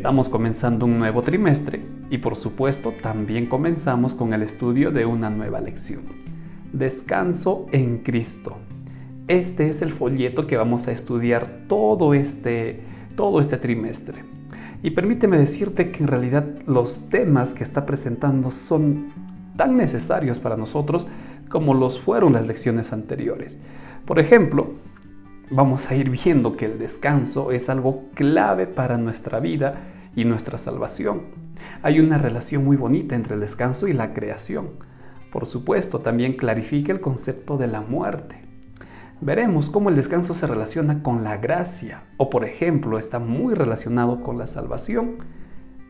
Estamos comenzando un nuevo trimestre y por supuesto también comenzamos con el estudio de una nueva lección. Descanso en Cristo. Este es el folleto que vamos a estudiar todo este trimestre. Y permíteme decirte que en realidad los temas que está presentando son tan necesarios para nosotros como los fueron las lecciones anteriores. Por ejemplo, vamos a ir viendo que el descanso es algo clave para nuestra vida y nuestra salvación. Hay una relación muy bonita entre el descanso y la creación. Por supuesto, también clarifica el concepto de la muerte. Veremos cómo el descanso se relaciona con la gracia o, por ejemplo, está muy relacionado con la salvación.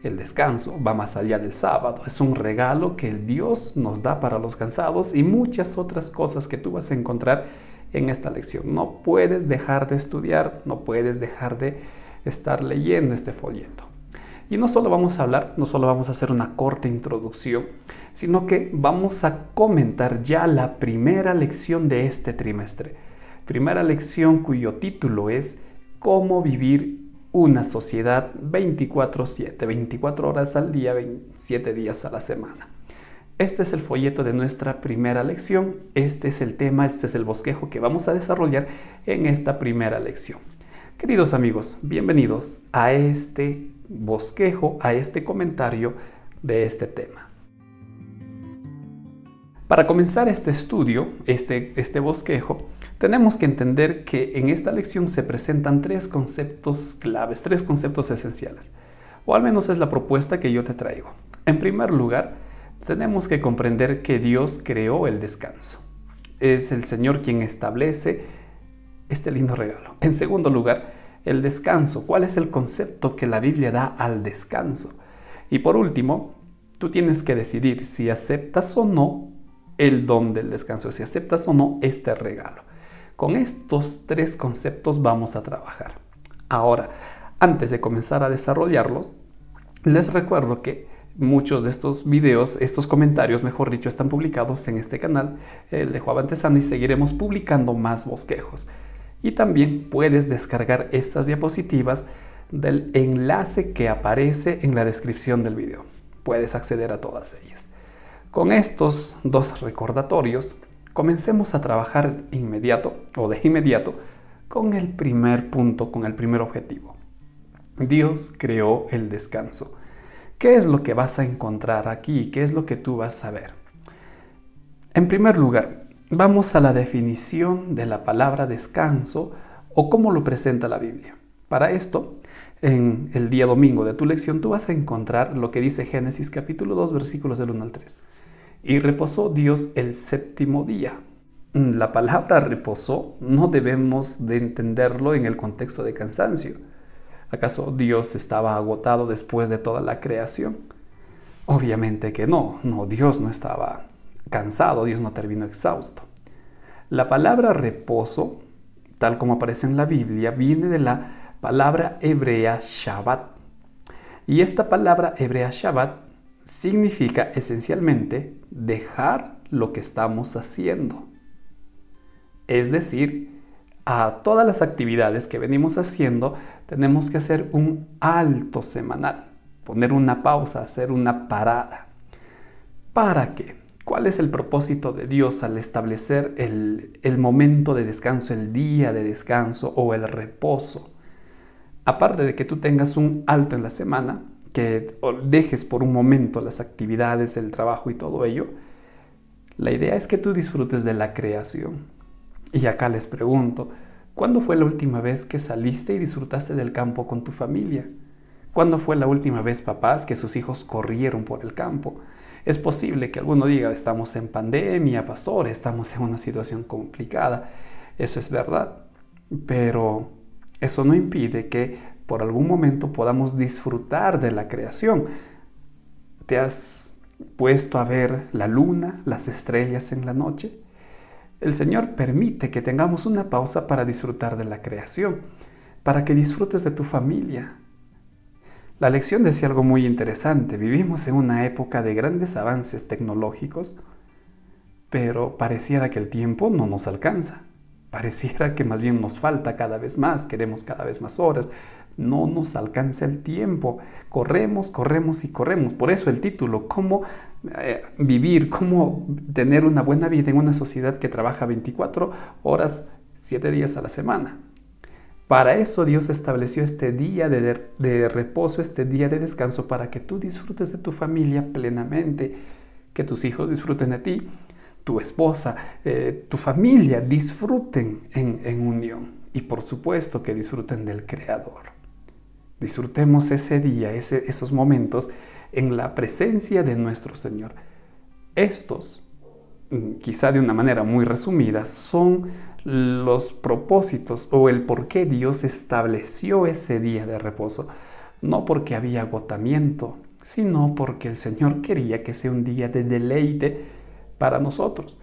El descanso va más allá del sábado, es un regalo que el Dios nos da para los cansados y muchas otras cosas que tú vas a encontrar en esta lección. No puedes dejar de estudiar, no puedes dejar de estar leyendo este folleto. Y no solo vamos a hacer una corta introducción, sino que vamos a comentar ya la primera lección de este trimestre. Primera lección cuyo título es Cómo vivir una sociedad 24/7, 24 horas al día, 7 días a la semana. Este es el folleto de nuestra primera lección, este es el tema, este es el bosquejo que vamos a desarrollar en esta primera lección. Queridos amigos, bienvenidos a este bosquejo, a este comentario de este tema. Para comenzar este estudio, este bosquejo, tenemos que entender que en esta lección se presentan tres conceptos claves, tres conceptos esenciales, o al menos es la propuesta que yo te traigo. En primer lugar, tenemos que comprender que Dios creó el descanso. Es el Señor quien establece este lindo regalo. En segundo lugar, el descanso. ¿Cuál es el concepto que la Biblia da al descanso? Y por último, tú tienes que decidir si aceptas o no el don del descanso, si aceptas o no este regalo. Con estos tres conceptos vamos a trabajar. Ahora, antes de comenzar a desarrollarlos, les recuerdo que muchos de estos videos, estos comentarios, mejor dicho, están publicados en este canal, el de Juan Antesana, y seguiremos publicando más bosquejos. Y también puedes descargar estas diapositivas del enlace que aparece en la descripción del video. Puedes acceder a todas ellas. Con estos dos recordatorios, comencemos a trabajar de inmediato con el primer punto, con el primer objetivo. Dios creó el descanso. ¿Qué es lo que vas a encontrar aquí? ¿Qué es lo que tú vas a ver? En primer lugar, vamos a la definición de la palabra descanso o cómo lo presenta la Biblia. Para esto, en el día domingo de tu lección, tú vas a encontrar lo que dice Génesis capítulo 2, versículos del 1 al 3. Y reposó Dios el séptimo día. La palabra reposó no debemos de entenderlo en el contexto de cansancio. ¿Acaso Dios estaba agotado después de toda la creación? Obviamente que no, Dios no estaba cansado, Dios no terminó exhausto. La palabra reposo, tal como aparece en la Biblia, viene de la palabra hebrea Shabbat. Y esta palabra hebrea Shabbat significa esencialmente dejar lo que estamos haciendo. Es decir, a todas las actividades que venimos haciendo, tenemos que hacer un alto semanal, poner una pausa, hacer una parada. ¿Para qué? ¿Cuál es el propósito de Dios al establecer el momento de descanso, el día de descanso o el reposo? Aparte de que tú tengas un alto en la semana, que dejes por un momento las actividades, el trabajo y todo ello, la idea es que tú disfrutes de la creación. Y acá les pregunto, ¿cuándo fue la última vez que saliste y disfrutaste del campo con tu familia? ¿Cuándo fue la última vez, papás, que sus hijos corrieron por el campo? Es posible que alguno diga, estamos en pandemia, pastor, estamos en una situación complicada. Eso es verdad, pero eso no impide que por algún momento podamos disfrutar de la creación. ¿Te has puesto a ver la luna, las estrellas en la noche? El Señor permite que tengamos una pausa para disfrutar de la creación, para que disfrutes de tu familia. La lección decía algo muy interesante. Vivimos en una época de grandes avances tecnológicos, pero pareciera que el tiempo no nos alcanza. Pareciera que más bien nos falta cada vez más, queremos cada vez más horas, no nos alcanza el tiempo. Corremos, corremos y corremos. Por eso el título, cómo vivir, cómo tener una buena vida en una sociedad que trabaja 24 horas, 7 días a la semana. Para eso Dios estableció este día de reposo, este día de descanso, para que tú disfrutes de tu familia plenamente, que tus hijos disfruten de ti, tu esposa, tu familia disfruten en unión. Y por supuesto que disfruten del Creador. Disfrutemos ese día, esos momentos en la presencia de nuestro Señor. Estos, quizá de una manera muy resumida, son los propósitos o el por qué Dios estableció ese día de reposo. No porque había agotamiento, sino porque el Señor quería que sea un día de deleite para nosotros.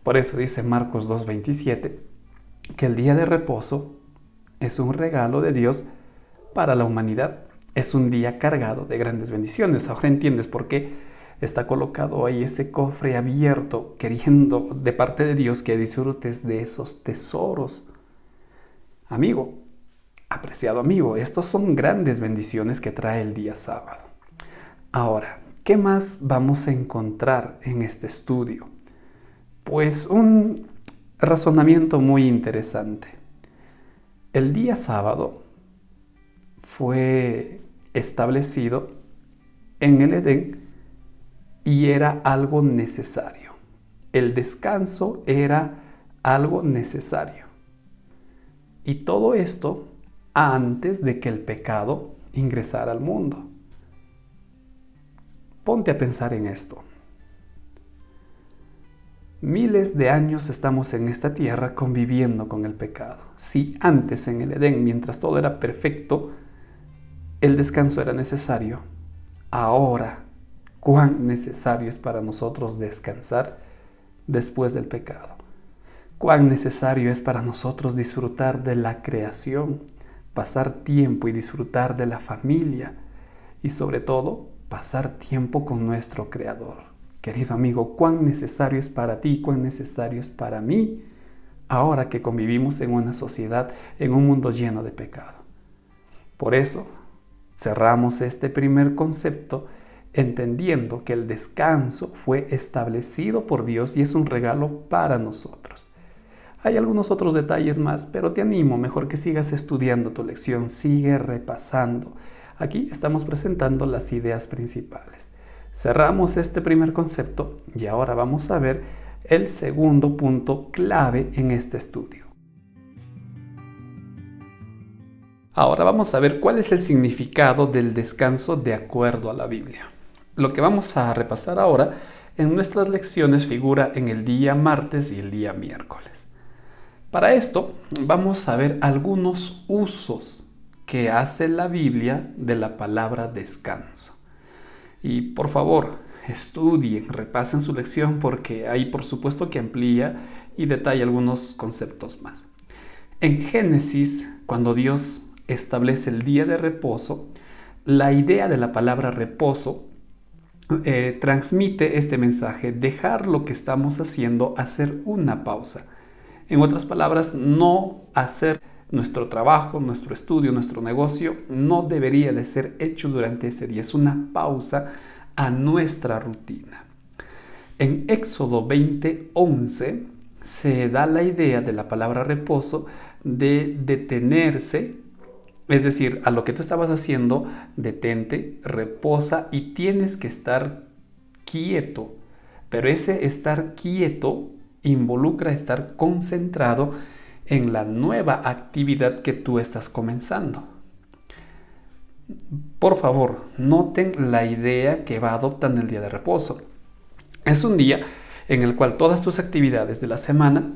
Por eso dice Marcos 2:27 que el día de reposo es un regalo de Dios para la humanidad. Es un día cargado de grandes bendiciones. Ahora entiendes por qué está colocado ahí ese cofre abierto, queriendo de parte de Dios que disfrutes de esos tesoros. Amigo, apreciado amigo, estos son grandes bendiciones que trae el día sábado. Ahora, ¿qué más vamos a encontrar en este estudio? Pues un razonamiento muy interesante. El día sábado fue establecido en el Edén y era algo necesario. El descanso era algo necesario. Y todo esto antes de que el pecado ingresara al mundo. Ponte a pensar en esto. Miles de años estamos en esta tierra conviviendo con el pecado. Si antes en el Edén, mientras todo era perfecto, el descanso era necesario, ahora, ¿cuán necesario es para nosotros descansar después del pecado? ¿Cuán necesario es para nosotros disfrutar de la creación, pasar tiempo y disfrutar de la familia y sobre todo pasar tiempo con nuestro Creador? Querido amigo, ¿cuán necesario es para ti, cuán necesario es para mí ahora que convivimos en una sociedad, en un mundo lleno de pecado? Por eso, cerramos este primer concepto entendiendo que el descanso fue establecido por Dios y es un regalo para nosotros. Hay algunos otros detalles más, pero te animo, mejor que sigas estudiando tu lección, sigue repasando. Aquí estamos presentando las ideas principales. Cerramos este primer concepto y ahora vamos a ver el segundo punto clave en este estudio. Ahora vamos a ver cuál es el significado del descanso de acuerdo a la Biblia. Lo que vamos a repasar ahora en nuestras lecciones figura en el día martes y el día miércoles. Para esto vamos a ver algunos usos que hace la Biblia de la palabra descanso. Y por favor, estudien, repasen su lección porque ahí por supuesto que amplía y detalla algunos conceptos más. En Génesis, cuando Dios establece el día de reposo, la idea de la palabra reposo transmite este mensaje: dejar lo que estamos haciendo, hacer una pausa. En otras palabras, no hacer nuestro trabajo, nuestro estudio, nuestro negocio, no debería de ser hecho durante ese día. Es una pausa a nuestra rutina. En Éxodo 20:11 se da la idea de la palabra reposo de detenerse. Es decir, a lo que tú estabas haciendo, detente, reposa y tienes que estar quieto. Pero ese estar quieto involucra estar concentrado en la nueva actividad que tú estás comenzando. Por favor, noten la idea que va adoptando el día de reposo. Es un día en el cual todas tus actividades de la semana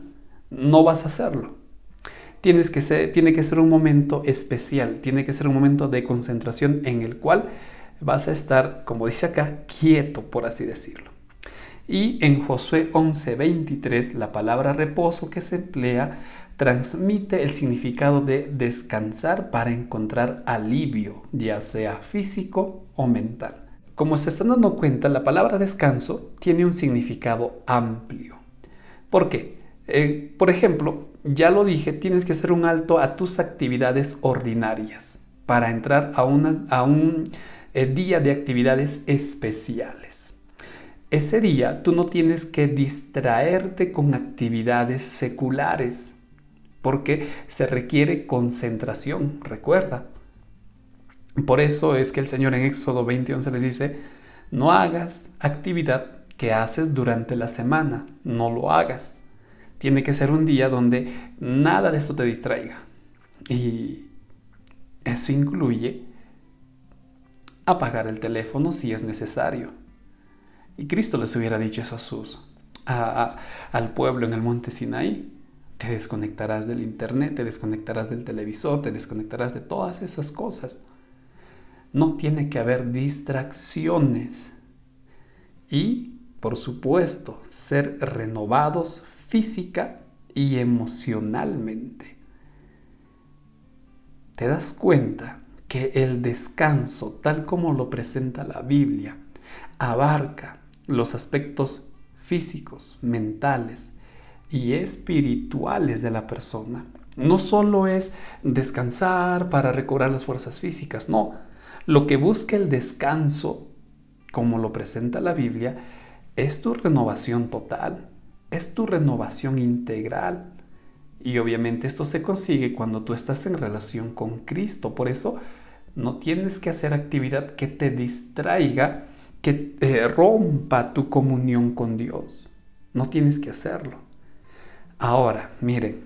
no vas a hacerlo. Tiene que ser un momento especial, tiene que ser un momento de concentración en el cual vas a estar, como dice acá, quieto, por así decirlo. Y en Josué 11:23, la palabra reposo que se emplea transmite el significado de descansar para encontrar alivio, ya sea físico o mental. Como se están dando cuenta, la palabra descanso tiene un significado amplio. ¿Por qué? Por ejemplo, ya lo dije, tienes que hacer un alto a tus actividades ordinarias. para entrar a un día de actividades especiales. Ese día tú no tienes que distraerte con actividades seculares, porque se requiere concentración, recuerda. Por eso es que el Señor en Éxodo 20:11 les dice, no hagas actividad que haces durante la semana, no lo hagas. Tiene que ser un día donde nada de eso te distraiga. Y eso incluye apagar el teléfono si es necesario. Y Cristo les hubiera dicho eso al pueblo en el monte Sinaí. Te desconectarás del internet, te desconectarás del televisor, te desconectarás de todas esas cosas. No tiene que haber distracciones. Y, por supuesto, ser renovados física y emocionalmente. ¿Te das cuenta que el descanso, tal como lo presenta la Biblia, abarca los aspectos físicos, mentales y espirituales de la persona? No solo es descansar para recobrar las fuerzas físicas, no. Lo que busca el descanso, como lo presenta la Biblia, es tu renovación total, es tu renovación integral. Y obviamente esto se consigue cuando tú estás en relación con Cristo. Por eso no tienes que hacer actividad que te distraiga, que rompa tu comunión con Dios. No tienes que hacerlo. Ahora, miren,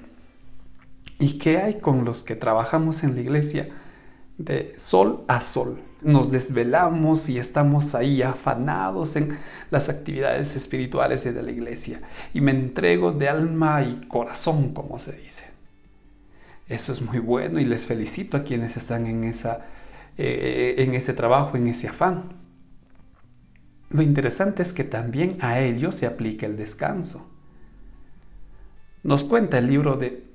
¿y qué hay con los que trabajamos en la iglesia de sol a sol? Nos desvelamos y estamos ahí afanados en las actividades espirituales de la iglesia. Y me entrego de alma y corazón, como se dice. Eso es muy bueno y les felicito a quienes están en ese trabajo, en ese afán. Lo interesante es que también a ellos se aplica el descanso. Nos cuenta el libro de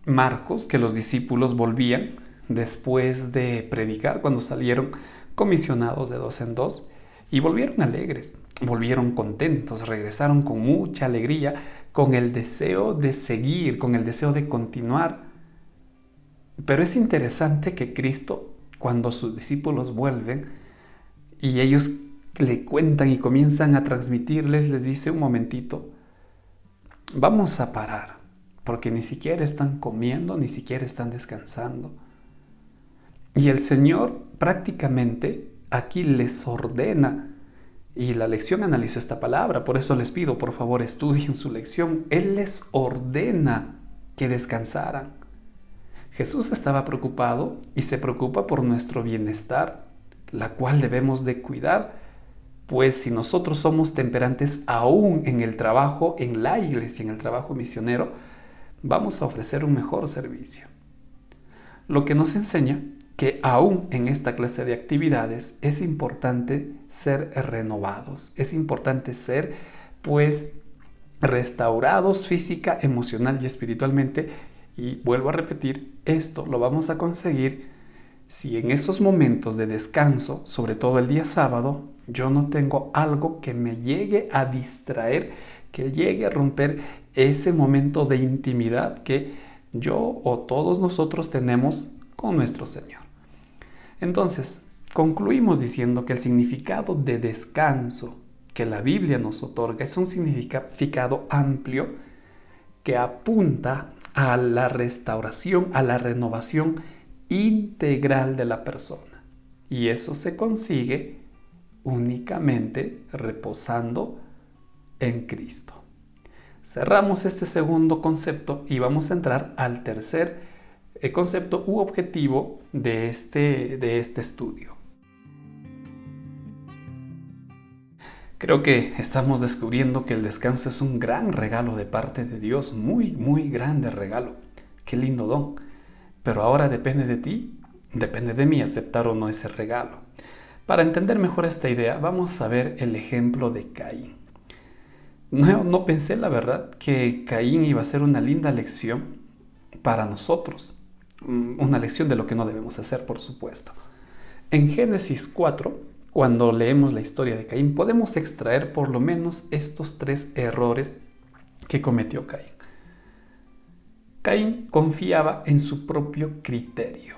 Marcos que los discípulos volvían después de predicar, cuando salieron comisionados de 2 en 2, y volvieron alegres, volvieron contentos, regresaron con mucha alegría, con el deseo de seguir, con el deseo de continuar. Pero es interesante que Cristo, cuando sus discípulos vuelven y ellos le cuentan y comienzan a transmitirles, les dice: un momentito, vamos a parar, porque ni siquiera están comiendo, ni siquiera están descansando. Y el Señor prácticamente aquí les ordena, y la lección analizó esta palabra, por eso les pido, por favor, estudien su lección. Él les ordena que descansaran. Jesús estaba preocupado y se preocupa por nuestro bienestar, la cual debemos de cuidar, pues si nosotros somos temperantes aún en el trabajo, en la iglesia, en el trabajo misionero, vamos a ofrecer un mejor servicio. Lo que nos enseña que aún en esta clase de actividades es importante ser renovados, es importante ser pues restaurados física, emocional y espiritualmente. Y vuelvo a repetir, esto lo vamos a conseguir si en esos momentos de descanso, sobre todo el día sábado, yo no tengo algo que me llegue a distraer, que llegue a romper ese momento de intimidad que yo o todos nosotros tenemos con nuestro Señor. Entonces, concluimos diciendo que el significado de descanso que la Biblia nos otorga es un significado amplio que apunta a la restauración, a la renovación integral de la persona. Y eso se consigue únicamente reposando en Cristo. Cerramos este segundo concepto y vamos a entrar al tercer concepto u objetivo de este estudio. Creo que estamos descubriendo que el descanso es un gran regalo de parte de Dios, muy, muy grande regalo. Qué lindo don. Pero ahora depende de ti, depende de mí aceptar o no ese regalo. Para entender mejor esta idea, vamos a ver el ejemplo de Caín. No pensé, la verdad, que Caín iba a ser una linda lección para nosotros. Una lección de lo que no debemos hacer, por supuesto. En Génesis 4, cuando leemos la historia de Caín, podemos extraer por lo menos estos 3 errores que cometió Caín. Caín confiaba en su propio criterio.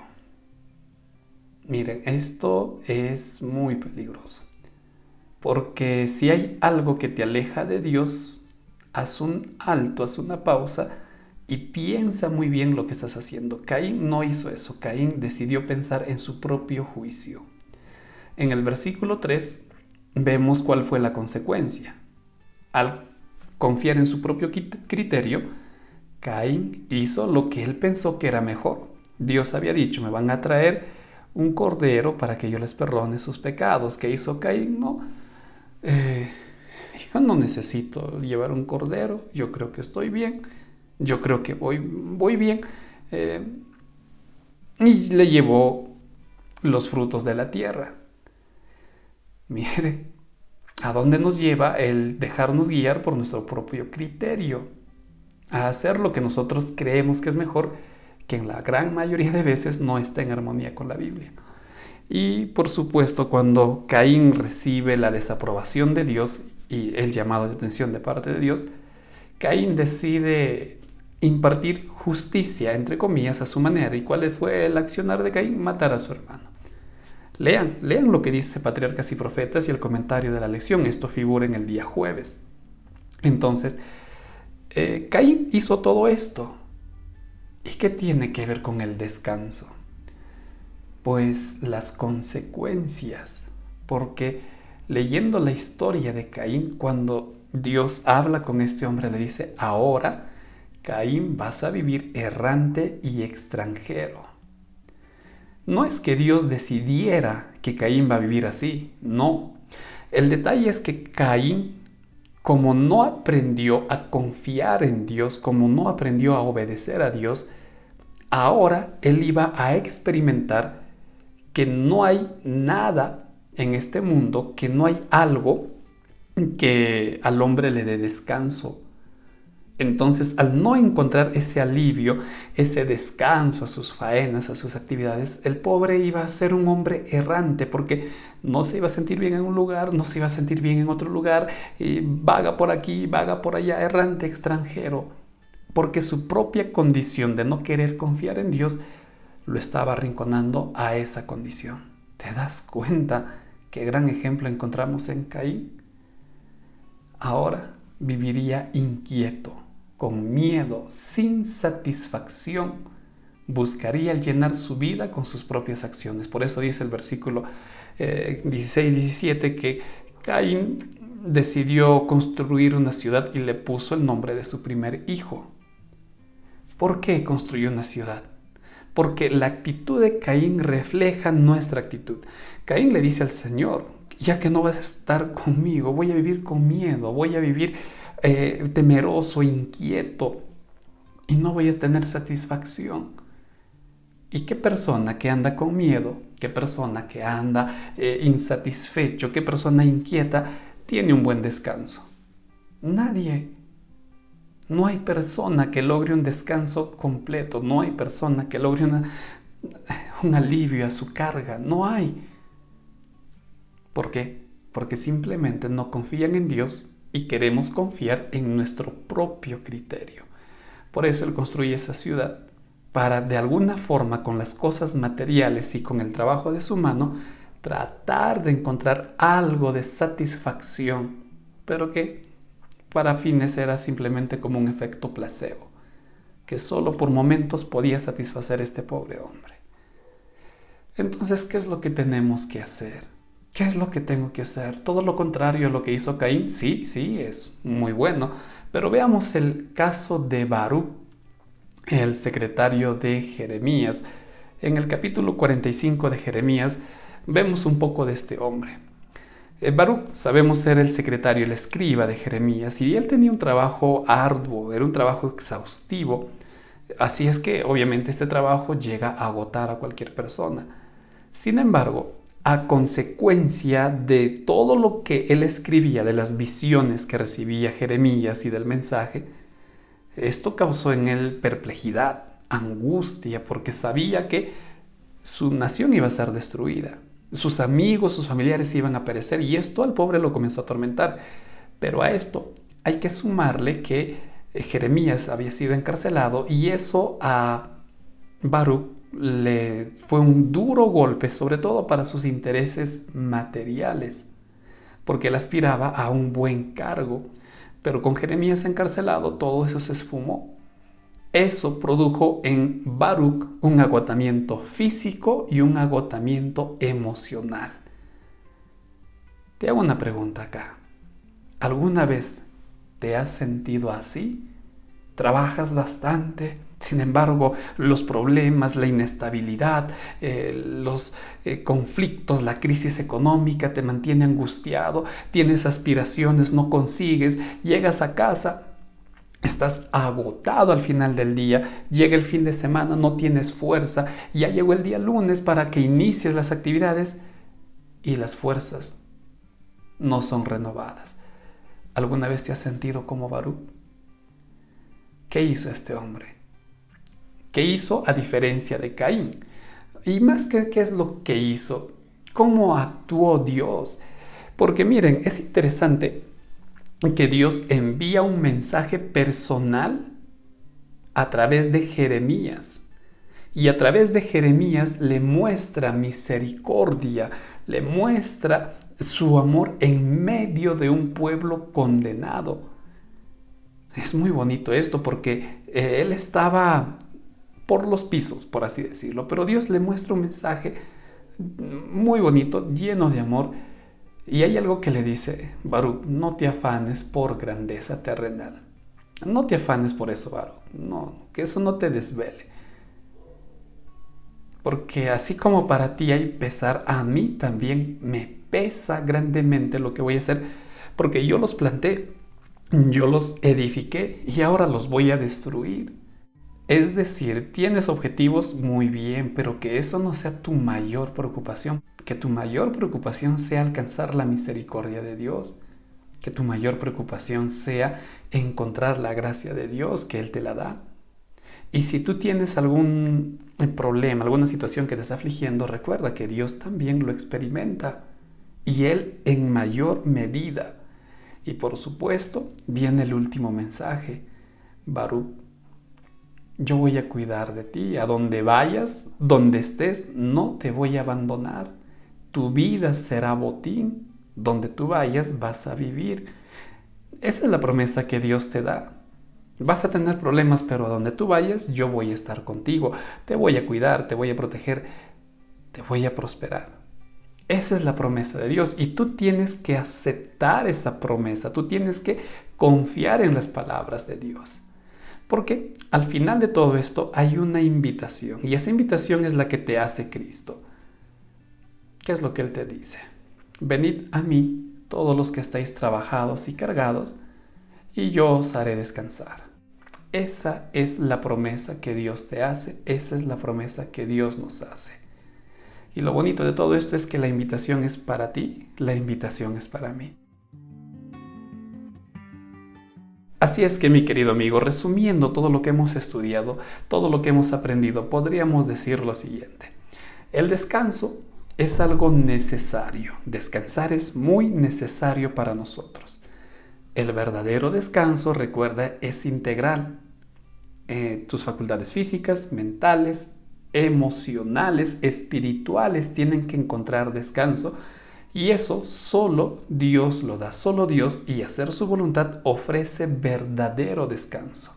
Miren, esto es muy peligroso, porque si hay algo que te aleja de Dios, haz un alto, haz una pausa y piensa muy bien lo que estás haciendo. Caín no hizo eso. Caín decidió pensar en su propio juicio. En el versículo 3 vemos cuál fue la consecuencia. Al confiar en su propio criterio, Caín hizo lo que él pensó que era mejor. Dios había dicho, me van a traer un cordero para que yo les perdone sus pecados. ¿Qué hizo Caín? No, yo no necesito llevar un cordero, yo creo que estoy bien, yo creo que voy bien. Eh, y le llevó los frutos de la tierra. Mire, ¿a dónde nos lleva el dejarnos guiar por nuestro propio criterio? A hacer lo que nosotros creemos que es mejor, que en la gran mayoría de veces no está en armonía con la Biblia. Y por supuesto, cuando Caín recibe la desaprobación de Dios y el llamado de atención de parte de Dios, Caín decide impartir justicia, entre comillas, a su manera. ¿Y cuál fue el accionar de Caín? Matar a su hermano. Lean lo que dice Patriarcas y Profetas y el comentario de la lección. Esto figura en el día jueves. Entonces, Caín hizo todo esto. ¿Y qué tiene que ver con el descanso? Pues las consecuencias. Porque leyendo la historia de Caín, cuando Dios habla con este hombre, le dice, ahora, Caín, vas a vivir errante y extranjero. No es que Dios decidiera que Caín va a vivir así, no. El detalle es que Caín, como no aprendió a confiar en Dios, como no aprendió a obedecer a Dios, ahora él iba a experimentar que no hay nada en este mundo, que no hay algo que al hombre le dé descanso. Entonces, al no encontrar ese alivio, ese descanso a sus faenas, a sus actividades, el pobre iba a ser un hombre errante porque no se iba a sentir bien en un lugar, no se iba a sentir bien en otro lugar, y vaga por aquí, vaga por allá, errante, extranjero, porque su propia condición de no querer confiar en Dios lo estaba arrinconando a esa condición. ¿Te das cuenta qué gran ejemplo encontramos en Caín? Ahora viviría inquieto, con miedo, sin satisfacción. Buscaría llenar su vida con sus propias acciones. Por eso dice el versículo 16-17 que Caín decidió construir una ciudad y le puso el nombre de su primer hijo. ¿Por qué construyó una ciudad? Porque la actitud de Caín refleja nuestra actitud. Caín le dice al Señor, ya que no vas a estar conmigo, voy a vivir con miedo, voy a vivir temeroso, inquieto, y no voy a tener satisfacción. ¿Y qué persona que anda con miedo, qué persona que anda insatisfecho, qué persona inquieta, tiene un buen descanso? Nadie. No hay persona que logre un descanso completo, no hay persona que logre un alivio a su carga, no hay. ¿Por qué? Porque simplemente no confían en Dios y queremos confiar en nuestro propio criterio. Por eso Él construye esa ciudad para, de alguna forma, con las cosas materiales y con el trabajo de su mano, tratar de encontrar algo de satisfacción, pero que para fines era simplemente como un efecto placebo, que solo por momentos podía satisfacer a este pobre hombre. Entonces, ¿qué es lo que tenemos que hacer? ¿Qué es lo que tengo que hacer? Todo lo contrario a lo que hizo Caín. Sí, es muy bueno. Pero veamos el caso de Baruc, el secretario de Jeremías. En el capítulo 45 de Jeremías vemos un poco de este hombre. Baruc, sabemos, era el secretario, el escriba de Jeremías, y él tenía un trabajo arduo, era un trabajo exhaustivo. Así es que obviamente este trabajo llega a agotar a cualquier persona. Sin embargo, a consecuencia de todo lo que él escribía, de las visiones que recibía Jeremías y del mensaje, esto causó en él perplejidad, angustia, porque sabía que su nación iba a ser destruida. Sus amigos, sus familiares iban a perecer, y esto al pobre lo comenzó a atormentar. Pero a esto hay que sumarle que Jeremías había sido encarcelado, y eso a Baruc le fue un duro golpe, sobre todo para sus intereses materiales, porque él aspiraba a un buen cargo. Pero con Jeremías encarcelado, todo eso se esfumó. Eso produjo en Baruch un agotamiento físico y un agotamiento emocional. Te hago una pregunta acá. ¿Alguna vez te has sentido así? Trabajas bastante, sin embargo, los problemas, la inestabilidad, los conflictos, la crisis económica te mantiene angustiado, tienes aspiraciones, no consigues, llegas a casa, estás agotado al final del día, llega el fin de semana, no tienes fuerza, ya llegó el día lunes para que inicies las actividades y las fuerzas no son renovadas. ¿Alguna vez te has sentido como Baruch? ¿Qué hizo este hombre? ¿Qué hizo a diferencia de Caín? Y más que qué es lo que hizo, ¿cómo actuó Dios? Porque miren, es interesante que Dios envía un mensaje personal a través de Jeremías. Y a través de Jeremías le muestra misericordia, le muestra su amor en medio de un pueblo condenado. Es muy bonito esto porque él estaba por los pisos, por así decirlo, pero Dios le muestra un mensaje muy bonito, lleno de amor. Y hay algo que le dice: Baruch, no te afanes por grandeza terrenal. No te afanes por eso, Baruch. No, que eso no te desvele. Porque así como para ti hay pesar, a mí también me pesa grandemente lo que voy a hacer, porque yo los planté, yo los edifiqué y ahora los voy a destruir. Es decir, tienes objetivos muy bien, pero que eso no sea tu mayor preocupación. Que tu mayor preocupación sea alcanzar la misericordia de Dios. Que tu mayor preocupación sea encontrar la gracia de Dios, que Él te la da. Y si tú tienes algún problema, alguna situación que te está afligiendo, recuerda que Dios también lo experimenta. Y Él en mayor medida. Y por supuesto, viene el último mensaje. Baruch, yo voy a cuidar de ti. A donde vayas, donde estés, no te voy a abandonar. Tu vida será botín. Donde tú vayas, vas a vivir. Esa es la promesa que Dios te da. Vas a tener problemas, pero a donde tú vayas, yo voy a estar contigo. Te voy a cuidar, te voy a proteger, te voy a prosperar. Esa es la promesa de Dios y tú tienes que aceptar esa promesa. Tú tienes que confiar en las palabras de Dios. Porque al final de todo esto hay una invitación y esa invitación es la que te hace Cristo. ¿Qué es lo que Él te dice? Venid a mí todos los que estáis trabajados y cargados y yo os haré descansar. Esa es la promesa que Dios te hace, esa es la promesa que Dios nos hace. Y lo bonito de todo esto es que la invitación es para ti, la invitación es para mí. Así es que, mi querido amigo, resumiendo todo lo que hemos estudiado, todo lo que hemos aprendido, podríamos decir lo siguiente. El descanso es algo necesario. Descansar es muy necesario para nosotros. El verdadero descanso, recuerda, es integral. Tus facultades físicas, mentales, emocionales, espirituales tienen que encontrar descanso. Y eso solo Dios lo da, solo Dios, y hacer su voluntad ofrece verdadero descanso.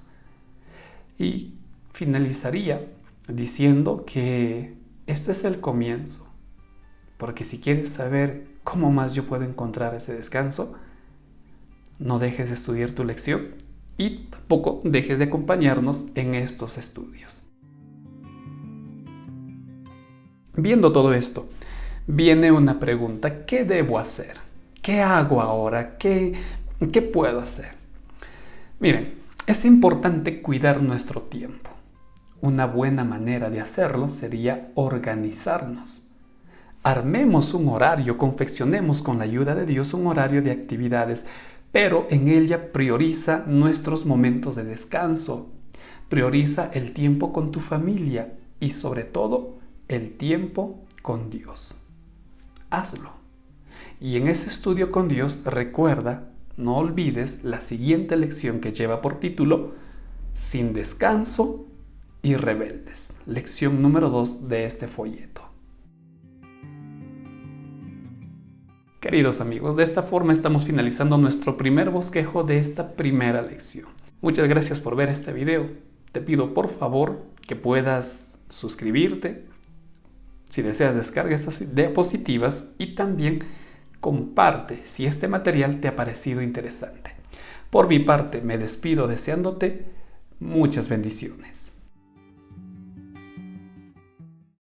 Y finalizaría diciendo que esto es el comienzo, porque si quieres saber cómo más yo puedo encontrar ese descanso, no dejes de estudiar tu lección y tampoco dejes de acompañarnos en estos estudios. Viendo todo esto, viene una pregunta: ¿qué debo hacer? ¿Qué hago ahora? ¿Qué puedo hacer? Miren, es importante cuidar nuestro tiempo. Una buena manera de hacerlo sería organizarnos. Armemos un horario, confeccionemos con la ayuda de Dios un horario de actividades, pero en ella prioriza nuestros momentos de descanso. Prioriza el tiempo con tu familia y sobre todo el tiempo con Dios. Hazlo. Y en ese estudio con Dios, recuerda, no olvides la siguiente lección que lleva por título: sin descanso y rebeldes. Lección número 2 de este folleto. Queridos amigos, de esta forma estamos finalizando nuestro primer bosquejo de esta primera lección. Muchas gracias por ver este video. Te pido por favor que puedas suscribirte, si deseas descarga estas diapositivas y también comparte si este material te ha parecido interesante. Por mi parte me despido deseándote muchas bendiciones.